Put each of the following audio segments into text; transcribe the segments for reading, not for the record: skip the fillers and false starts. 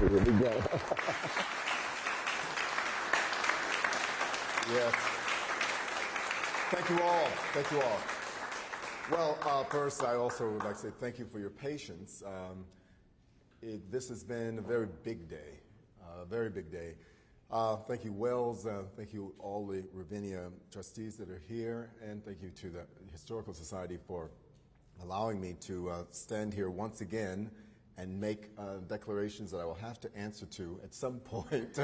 Here we go. Yes. Thank you all. Thank you all. Well, first, I also would like to say thank you for your patience. This has been a very big day, very big day. Thank you, Wells. Thank you, all the Ravinia trustees that are here, and thank you to the Historical Society for allowing me to stand here once again and make declarations that I will have to answer to at some point.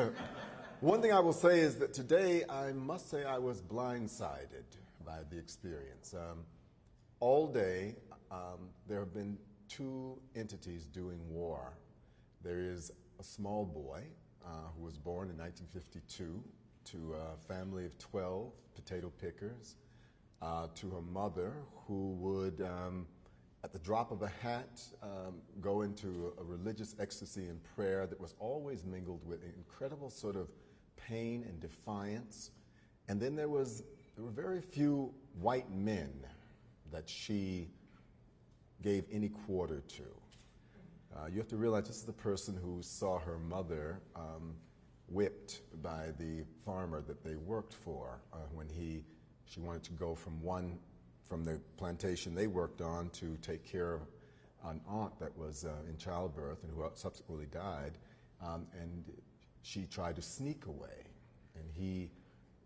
One thing I will say is that today, I must say I was blindsided by the experience. All day, there have been two entities doing war. There is a small boy who was born in 1952 to a family of 12 potato pickers, to her mother who would, at the drop of a hat, go into a religious ecstasy and prayer that was always mingled with an incredible sort of pain and defiance. And then there were very few white men that she gave any quarter to. You have to realize this is the person who saw her mother whipped by the farmer that they worked for when she wanted to go from the plantation they worked on to take care of an aunt that was in childbirth and who subsequently died, and she tried to sneak away, and he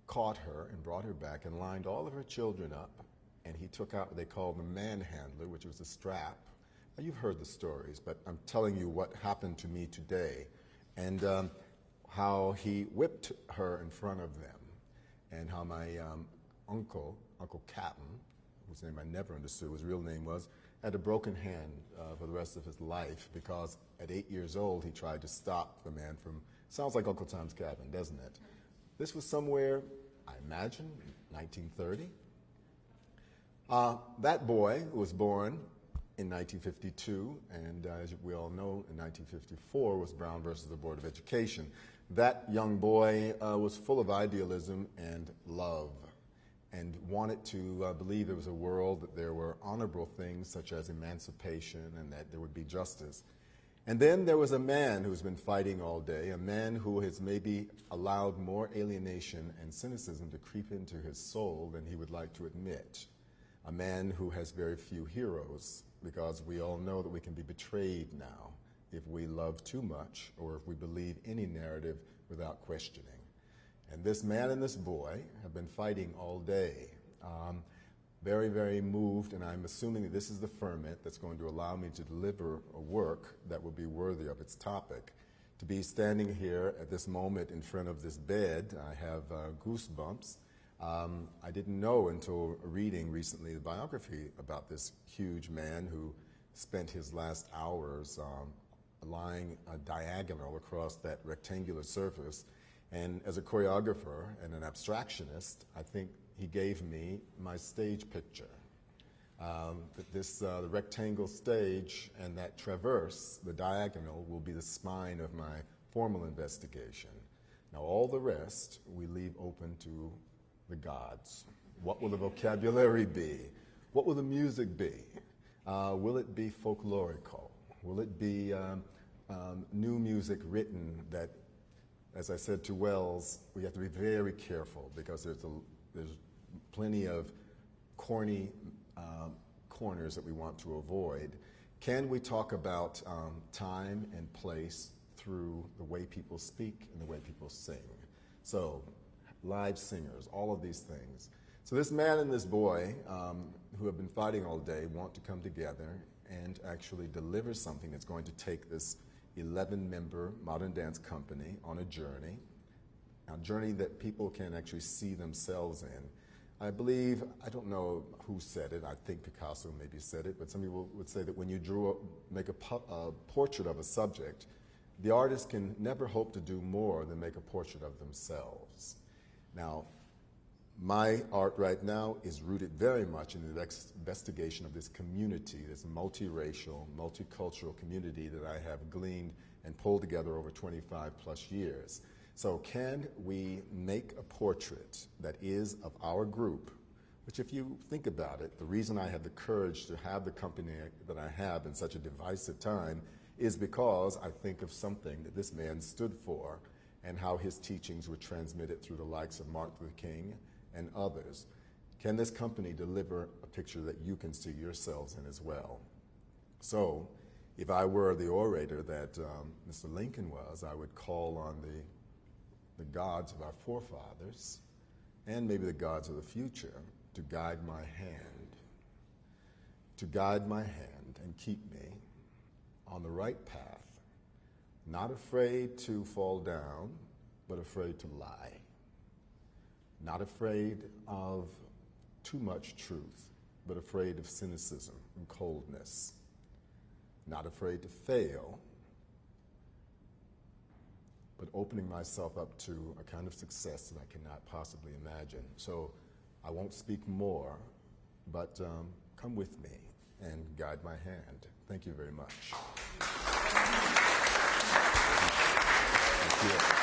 caught her and brought her back and lined all of her children up, and he took out what they called the manhandler, which was a strap. Now, you've heard the stories, but I'm telling you what happened to me today, and how he whipped her in front of them, and how my uncle Captain, whose name I never understood what his real name was, had a broken hand for the rest of his life because at 8 years old he tried to stop the man from, sounds like Uncle Tom's Cabin, doesn't it? This was somewhere, I imagine, 1930. That boy was born in 1952, and as we all know, in 1954 was Brown versus the Board of Education. That young boy was full of idealism and love, and wanted to believe there was a world that there were honorable things such as emancipation and that there would be justice. And then there was a man who's been fighting all day, a man who has maybe allowed more alienation and cynicism to creep into his soul than he would like to admit. A man who has very few heroes, because we all know that we can be betrayed now if we love too much or if we believe any narrative without questioning. And this man and this boy have been fighting all day. Very, very moved, and I'm assuming that this is the ferment that's going to allow me to deliver a work that will be worthy of its topic. To be standing here at this moment in front of this bed, I have goosebumps. I didn't know until reading recently the biography about this huge man who spent his last hours lying diagonal across that rectangular surface. And as a choreographer and an abstractionist, I think he gave me my stage picture. The rectangle stage and that traverse, the diagonal, will be the spine of my formal investigation. Now all the rest we leave open to the gods. What will the vocabulary be? What will the music be? Will it be folklorical? Will it be new music written that, as I said to Wells, we have to be very careful because there's plenty of corny corners that we want to avoid. Can we talk about time and place through the way people speak and the way people sing? So, live singers, all of these things. So this man and this boy who have been fighting all day want to come together and actually deliver something that's going to take this 11-member modern dance company on a journey that people can actually see themselves in. I believe, I don't know who said it, I think Picasso maybe said it, but some people would say that when you make a portrait of a subject, the artist can never hope to do more than make a portrait of themselves. Now, my art right now is rooted very much in the investigation of this community, this multiracial, multicultural community that I have gleaned and pulled together over 25 plus years. So can we make a portrait that is of our group, which if you think about it, the reason I have the courage to have the company that I have in such a divisive time is because I think of something that this man stood for and how his teachings were transmitted through the likes of Martin Luther King and others. Can this company deliver a picture that you can see yourselves in as well? So, if I were the orator that Mr. Lincoln was, I would call on the gods of our forefathers and maybe the gods of the future to guide my hand, and keep me on the right path, not afraid to fall down, but afraid to lie, not afraid of too much truth, but afraid of cynicism and coldness, not afraid to fail, but opening myself up to a kind of success that I cannot possibly imagine. So I won't speak more, but come with me and guide my hand. Thank you very much. Thank you.